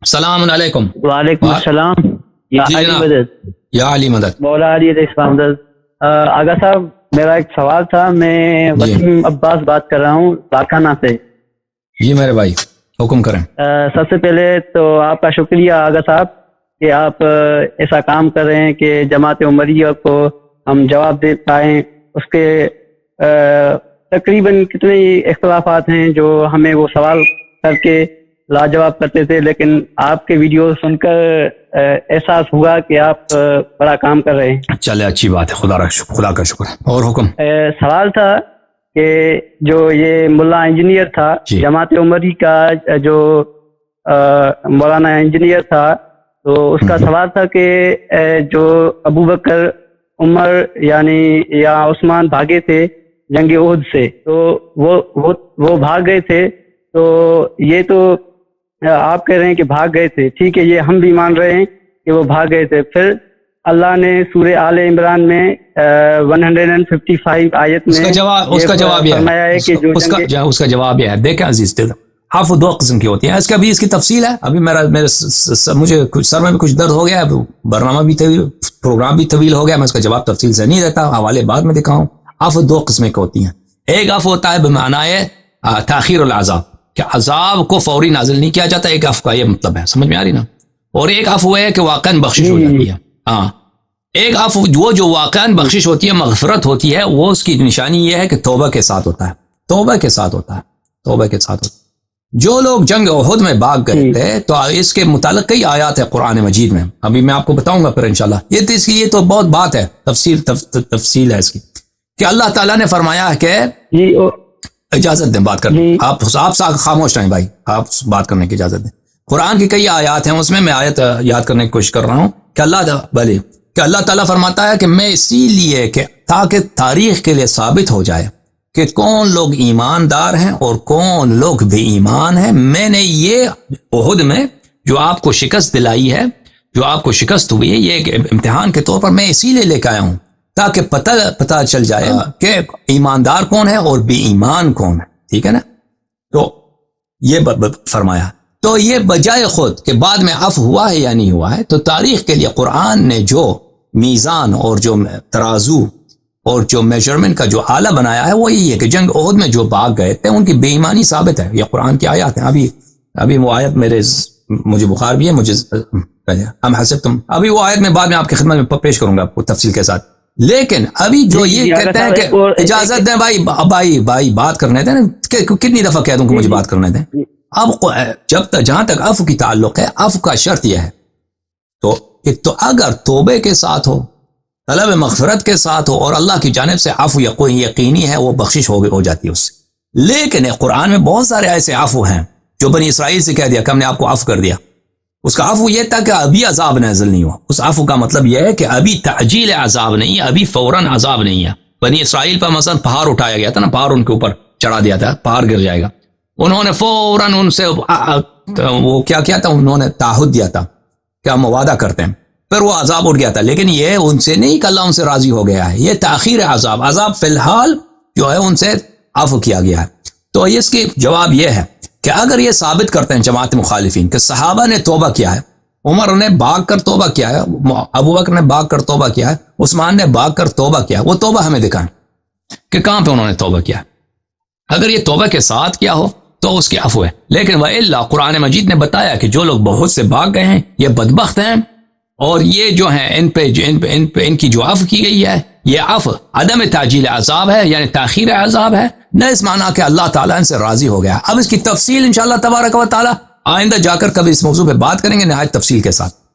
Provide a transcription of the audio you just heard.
السلام علیکم. وعلیکم السلام. یا جی علی جناب. مدد. یا علی مدد. مولا علی علیہ السلام مدد. آغا صاحب میرا ایک سوال تھا. میں جی. وسیم عباس بات کر رہا ہوں لاکھانہ سے. جی میرے بھائی حکم کریں. سب سے پہلے تو آپ کا شکریہ آغا صاحب کہ آپ ایسا کام کر رہے ہیں کہ جماعت عمریہ کو ہم جواب دے پائیں. اس کے تقریباً کتنے اختلافات ہیں جو ہمیں وہ سوال کر کے لاجواب کرتے تھے، لیکن آپ کے ویڈیو سن کر احساس ہوا کہ آپ بڑا کام کر رہے ہیں. چلے اچھی بات ہے، خدا کا شکر. اور حکم. سوال تھا کہ جو یہ ملا انجینئر تھا جی. جماعت عمری کا جو مولانا انجینئر تھا، تو اس کا سوال تھا کہ جو ابو بکر، عمر یعنی یا عثمان بھاگے تھے جنگ احد سے، تو وہ بھاگ گئے تھے. تو یہ تو آپ کہہ رہے ہیں کہ بھاگ گئے تھے، ٹھیک ہے، یہ ہم بھی مان رہے ہیں کہ وہ بھاگ گئے تھے. پھر اللہ نے سورہ آل عمران میں 155 آیت میں اس کا جواب یہ فرمایا ہے کہ اس کا جواب یہ ہے. دیکھیں عزیز دل، حرف دو قسم کی ہوتی ہیں. اس کی تفصیل ہے. ابھی مجھے سر میں بھی کچھ درد ہو گیا، برنامہ بھی طویل، پروگرام بھی طویل ہو گیا، میں اس کا جواب تفصیل سے نہیں دیتا، حوالے بعد میں دکھاؤں. حرف دو قسم کی ہوتی ہیں. ایک عفو ہوتا ہے بمعنی تاخیر العذاب، کہ عذاب کو فوری نازل نہیں کیا جاتا. ایک عفو کا یہ مطلب ہے، سمجھ میں آ رہی نا. اور ایک عفو ہے کہ واقعاً بخشش ہو جاتی ہے. ہاں، ایک عفو وہ جو واقعاً بخشش ہوتی ہے، مغفرت ہوتی ہے، وہ اس کی نشانی یہ ہے کہ توبہ کے ساتھ ہوتا ہے. توبہ کے ساتھ ہوتا ہے. جو لوگ جنگ احد میں بھاگ گئے تھے، تو اس کے متعلق کئی آیات ہیں قرآن مجید میں، ابھی میں آپ کو بتاؤں گا پھر انشاءاللہ. یہ تو بہت بات ہے، تفصیل ہے اس کی، کہ اللہ تعالیٰ نے فرمایا کہ اجازت دیں بات کرنے. آپ خاموش رہیں بھائی، آپ بات کرنے کی اجازت دیں. قرآن کی کئی آیات ہیں، اس میں آیت یاد کرنے کی کوشش کر رہا ہوں کہ اللہ تعالیٰ فرماتا ہے کہ میں اسی لیے کہ تاکہ تاریخ کے لیے ثابت ہو جائے کہ کون لوگ ایماندار ہیں اور کون لوگ بے ایمان ہیں، میں نے یہ احد میں جو آپ کو شکست دلائی ہے، جو آپ کو شکست ہوئی ہے، یہ ایک امتحان کے طور پر میں اسی لیے لے کے آیا ہوں، تاکہ پتہ چل جائے کہ ایماندار کون ہے اور بے ایمان کون ہے. ٹھیک ہے نا. تو یہ فرمایا. تو یہ بجائے خود کہ بعد میں عفو ہوا ہے یا نہیں ہوا ہے، تو تاریخ کے لیے قرآن نے جو میزان اور جو ترازو اور جو میجرمنٹ کا جو آلہ بنایا ہے، وہ یہی ہے کہ جنگ احد میں جو بھاگ گئے تھے ان کی بے ایمانی ثابت ہے. یہ قرآن کی آیات ہیں. ابھی وہ آیت مجھے بخار بھی ہے، مجھے ہم حسبتم، ابھی وہ آیت میں بعد میں آپ کی خدمت میں پیش کروں گا آپ کو تفصیل کے ساتھ. لیکن ابھی جو یہ کہتے ہیں کہ اجازت دیں بھائی بات کرنے دیں. کتنی دفعہ کہہ دوں کہ مجھے بات کرنے دیں. اب جہاں تک عفو کی تعلق ہے، عفو کا شرط یہ ہے تو اگر توبے کے ساتھ ہو، طلب مغفرت کے ساتھ ہو، اور اللہ کی جانب سے عفو یقینی ہے، وہ بخشش ہو جاتی ہے اس سے. لیکن قرآن میں بہت سارے ایسے عفو ہیں جو بنی اسرائیل سے کہہ دیا کہ ہم نے آپ کو عفو کر دیا. اس کا عفو یہ تھا کہ ابھی عذاب نازل نہیں ہوا. اس عفو کا مطلب یہ ہے کہ ابھی تعجیل عذاب نہیں ہے، ابھی فوراً عذاب نہیں ہے. بنی اسرائیل پر مثلا پہاڑ اٹھایا گیا تھا نا، پہاڑ ان کے اوپر چڑھا دیا تھا، پہاڑ گر جائے گا. انہوں نے فوراً ان سے وہ کیا کیا تھا، انہوں نے تعہد دیا تھا کہ ہم وعدہ کرتے ہیں. پھر وہ عذاب اٹھ گیا تھا. لیکن یہ ان سے نہیں کہ اللہ ان سے راضی ہو گیا ہے، یہ تاخیر عذاب فی الحال جو ہے ان سے عفو کیا گیا ہے. تو اس کی جواب یہ ہے کہ اگر یہ ثابت کرتے ہیں جماعت مخالفین کہ صحابہ نے توبہ کیا ہے، عمر نے بھاگ کر توبہ کیا ہے، ابو بکر نے بھاگ کر توبہ کیا ہے، عثمان نے بھاگ کر توبہ کیا ہے، وہ توبہ ہمیں دکھائیں کہ کہاں پہ انہوں نے توبہ کیا ہے. اگر یہ توبہ کے ساتھ کیا ہو تو اس کی عفو ہے. لیکن وَإِلَّا قرآن مجید نے بتایا کہ جو لوگ بہت سے بھاگ گئے ہیں یہ بدبخت ہیں، اور یہ جو ہیں ان کی جو عفو کی گئی ہے، یہ عفو عدم تعجیل عذاب ہے، یعنی تاخیر عذاب ہے، نہ اس معنی کہ اللہ تعالیٰ ان سے راضی ہو گیا. اب اس کی تفصیل انشاءاللہ تبارک و تعالیٰ آئندہ جا کر کبھی اس موضوع پہ بات کریں گے نہایت تفصیل کے ساتھ.